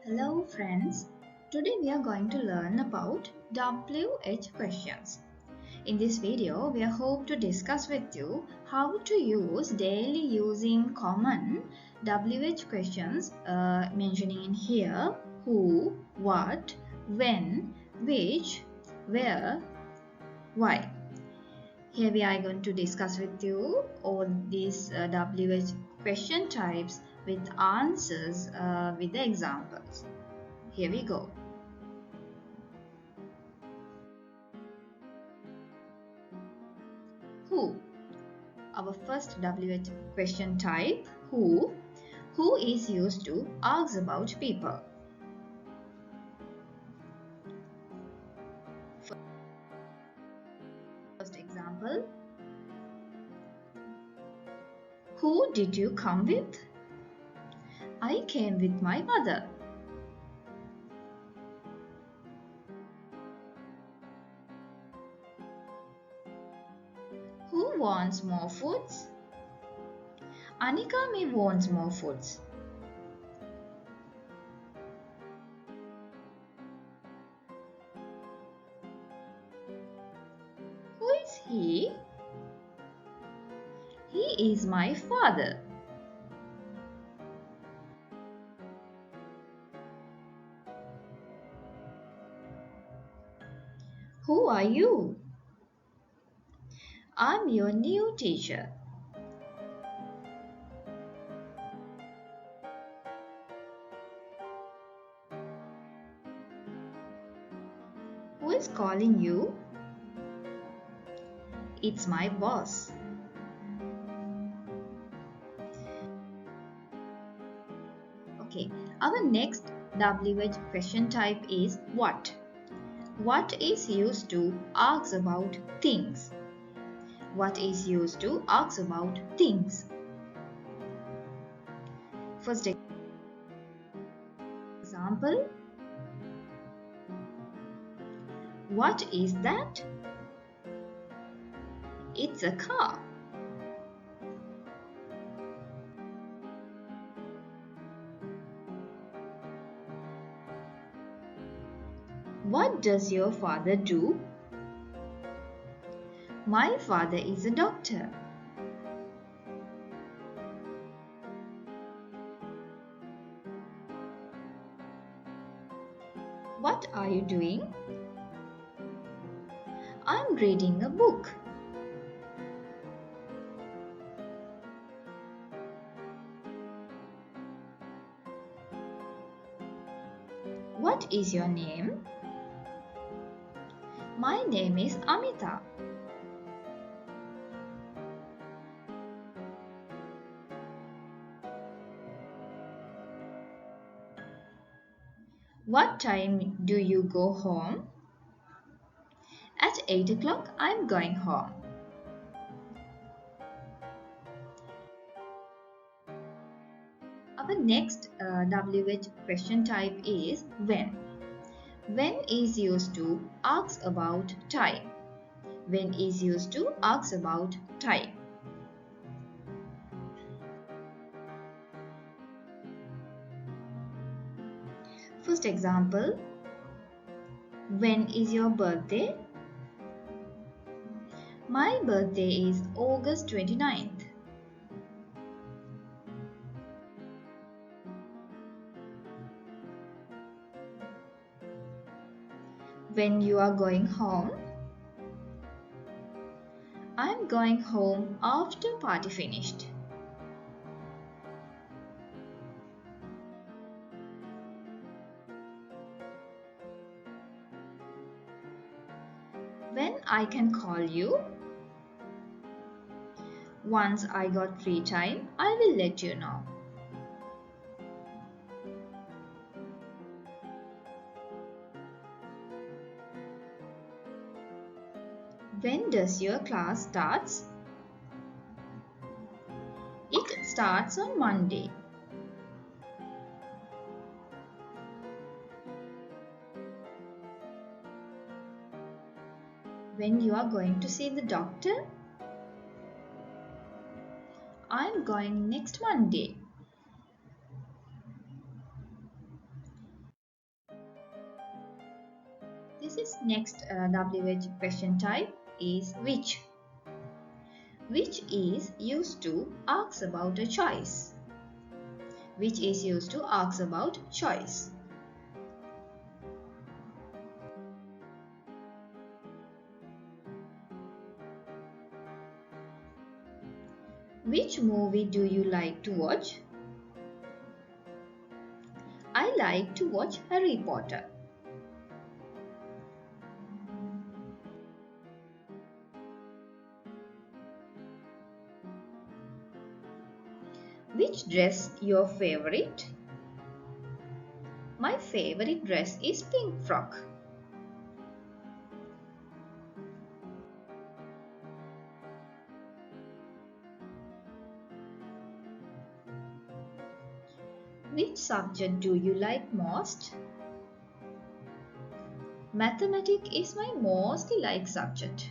Hello friends, today we are going to learn about WH questions. In this video, we hope to discuss with you how to use daily using common WH questions mentioning in here who, what, when, which, where, why. Here we are going to discuss with you all these WH question types with answers with the examples. Here we go. Who? Our first WH question type, who is used to ask about people. First example, who did you come with? I came with my mother. Who wants more foods? Anikami wants more foods. Who is he? He is my father. Who are you? I'm your new teacher. Who is calling you? It's my boss. Okay, our next WH question type is what. What is used to ask about things? What is used to ask about things? First example, what is that? It's a car. What does your father do? My father is a doctor. What are you doing? I'm reading a book. What is your name? My name is Amita. What time do you go home? At 8 o'clock, I'm going home. Our next WH question type is when. When is used to ask about time. When is used to ask about time. First example, when is your birthday? My birthday is August 29th. When you are going home? I'm going home after party finished. When I can call you? Once I got free time, I will let you know. When does your class starts? It starts on Monday. When you are going to see the doctor? I'm going next Monday. This next WH question type is which. Which is used to ask about a choice. Which is used to ask about choice. Which movie do you like to watch? I like to watch Harry Potter. Which dress your favorite? My favorite dress is pink frock. Which subject do you like most? Mathematics is my most liked subject.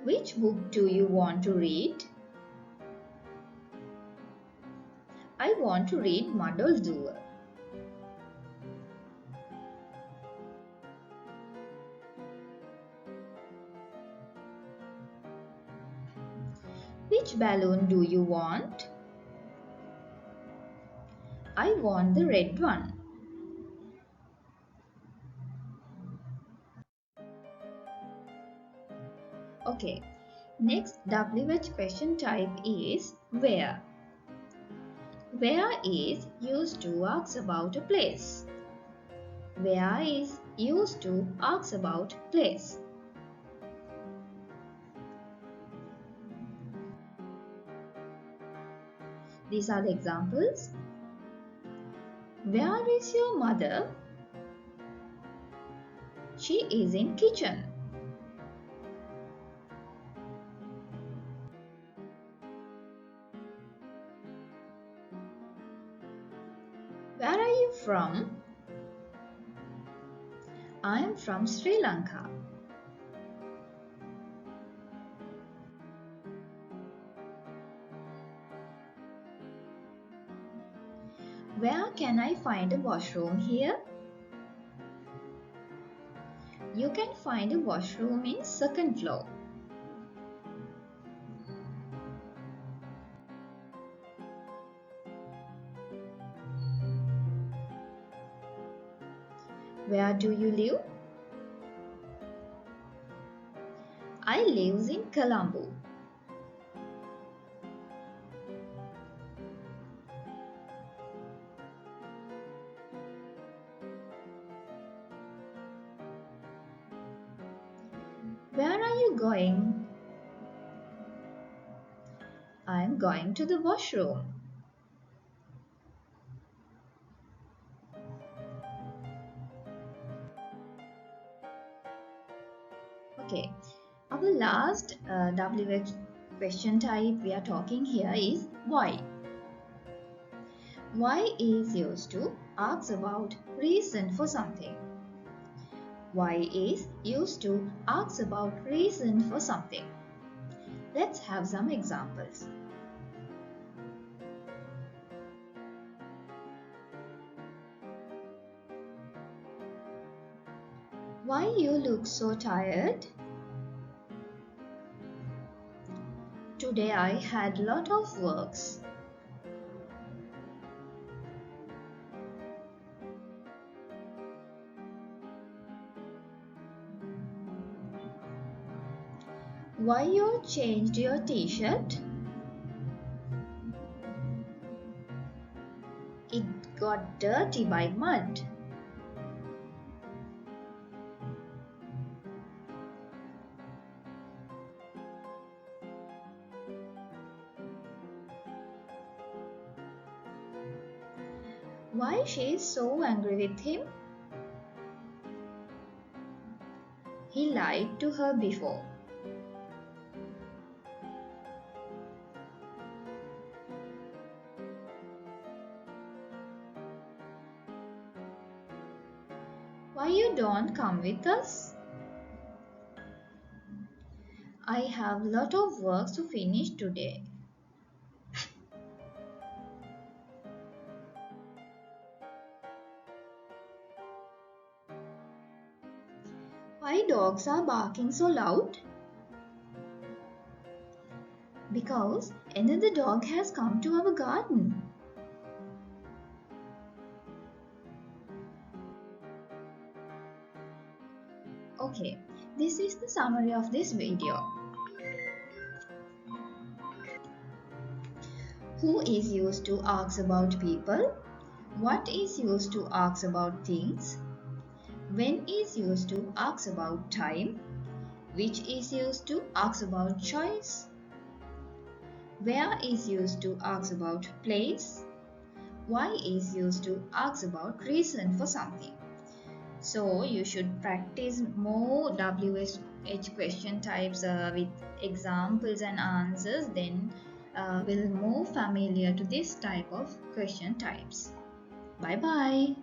Which book do you want to read? I want to read Muddle's Duel. Which balloon do you want? I want the red one. Okay, next WH question type is where. Where is used to ask about a place. Where is used to ask about place. These are the examples. Where is your mother? She is in kitchen. Where are you from? I am from Sri Lanka. Where can I find a washroom here? You can find a washroom in second floor. Where do you live? I live in Colombo. Where are you going? I am going to the washroom. Okay, our last WH question type we are talking here is why. Why is used to ask about reason for something. Why is used to ask about reason for something. Let's have some examples. Why you look so tired? Today I had lot of works. Why you changed your t-shirt? It got dirty by mud. Why she is so angry with him? He lied to her before. Why you don't come with us? I have lot of work to finish today. dogs are barking so loud? Because another dog has come to our garden. Okay, this is the summary of this video. Who is used to ask about people? What is used to ask about things? When is used to ask about time? Which is used to ask about choice? Where is used to ask about place? Why is used to ask about reason for something. So you should practice more WH question types with examples and answers, then will more familiar to this type of question types. Bye bye.